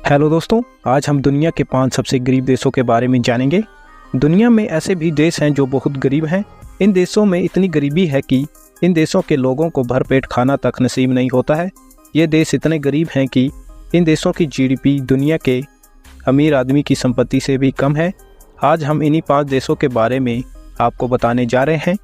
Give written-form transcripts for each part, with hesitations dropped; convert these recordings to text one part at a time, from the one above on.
Hello दोस्तों, आज हम दुनिया के 5 सबसे गरीब देशों के बारे में जानेंगे। दुनिया में ऐसे भी देश हैं जो बहुत गरीब हैं। इन देशों में इतनी गरीबी है कि इन देशों के लोगों को भरपेट खाना तक नसीब नहीं होता है। ये देश इतने गरीब हैं कि इन देशों की जीडीपी दुनिया के अमीर आदमी की संपत्ति से भी कम है। आज हम इन्हीं 5 देशों के बारे में आपको बताने जा रहे हैं।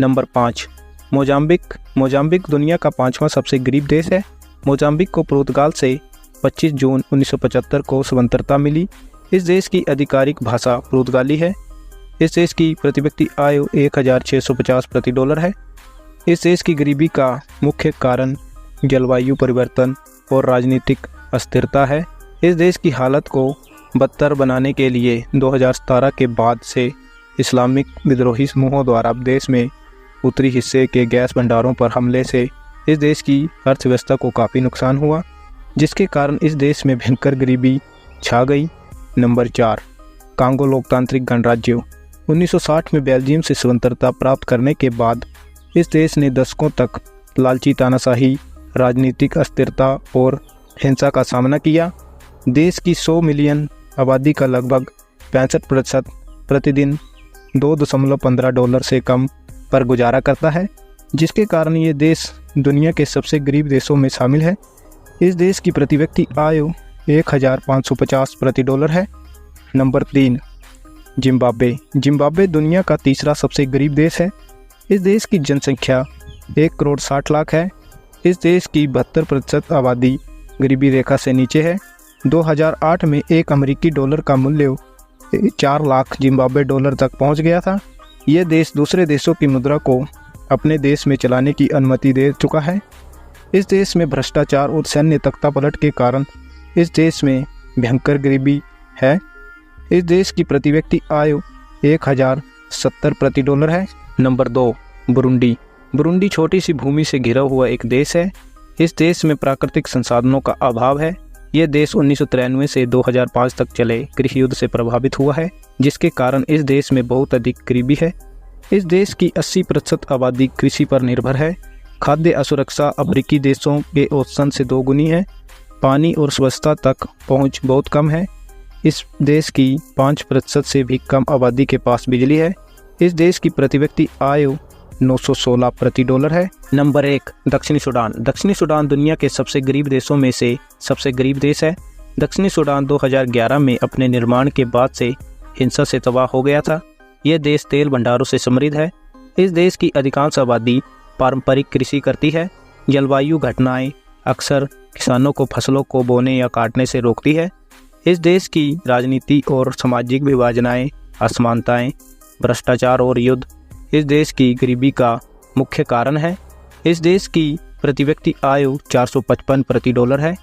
Number 5, Mozambique. मोजाम्बिक दुनिया का 5वां सबसे गरीब देश है। मोजाम्बिक को पुर्तगाल से 25 जून 1975 को स्वतंत्रता मिली। इस देश की आधिकारिक भाषा पुर्तगाली है। इस देश की प्रति व्यक्ति आय 1650 प्रति डॉलर है। इस देश की गरीबी का मुख्य कारण जलवायु परिवर्तन और राजनीतिक अस्थिरता है। इस देश की हालत को बदतर बनाने के लिए 2017 के बाद से इस्लामिक विद्रोही समूहों द्वारा देश में उत्तरी हिस्से के गैस भंडारों पर हमले से इस देश की अर्थव्यवस्था को काफ़ी नुकसान हुआ, जिसके कारण इस देश में भयंकर गरीबी छा गई। नंबर 4, कांगो लोकतांत्रिक गणराज्य। 1960 में बेल्जियम से स्वतंत्रता प्राप्त करने के बाद इस देश ने दशकों तक लालची तानाशाही, राजनीतिक अस्थिरता और हिंसा का सामना किया। देश की 100 मिलियन आबादी का लगभग 65% प्रतिदिन $2.15 से कम पर गुजारा करता है, जिसके कारण ये देश दुनिया के सबसे गरीब देशों में शामिल है। इस देश की प्रति व्यक्ति आय 1550 प्रति डॉलर है। Number 3, Zimbabwe. जिम्बाब्वे दुनिया का तीसरा सबसे गरीब देश है। इस देश की जनसंख्या 1 करोड़ 60 लाख है। इस देश की 72% आबादी गरीबी रेखा से नीचे है। 2008 में एक अमेरिकी डॉलर का मूल्य 4 लाख जिम्बाब्वे डॉलर तक पहुंच गया था। यह देश दूसरे देशों की मुद्रा को अपने देश में चलाने की अनुमति दे चुका है। इस देश में भ्रष्टाचार और सैन्य तख्तापलट के कारण इस देश में भयंकर गरीबी है। इस देश की प्रति व्यक्ति आय 1070 प्रति डॉलर है। Number 2, Burundi. बुरुंडी छोटी सी भूमि से घिरा हुआ एक देश है। इस देश में प्राकृतिक संसाधनों का अभाव है। यह देश 1993 से 2005 तक चले कृषि युद्ध से प्रभावित हुआ है, जिसके कारण इस देश में बहुत अधिक गरीबी है। इस देश की 80% आबादी कृषि पर निर्भर है। खाद्य असुरक्षा अफ्रीकी देशों के औसतन से 2 गुनी है। पानी और स्वच्छता तक पहुंच बहुत कम है। इस देश की 5% से भी कम आबादी के पास बिजली है। इस देश की प्रति व्यक्ति आय 916 प्रति डॉलर है। नंबर 1, दक्षिणी सूडान। दक्षिणी सूडान दुनिया के सबसे गरीब देशों में से सबसे गरीब देश है। दक्षिणी सूडान 2011 में अपने निर्माण के बाद से हिंसा से तबाह हो गया था। यह देश तेल भंडारों से समृद्ध है। इस देश की अधिकांश आबादी पारंपरिक कृषि करती है। जलवायु घटनाएं अक्सर किसानों को फसलों को बोने या काटने से रोकती है। इस देश की राजनीति और सामाजिक विभाजनाएं, असमानताएं, भ्रष्टाचार और युद्ध इस देश की गरीबी का मुख्य कारण है। इस देश की प्रति व्यक्ति आय 455 प्रति डॉलर है।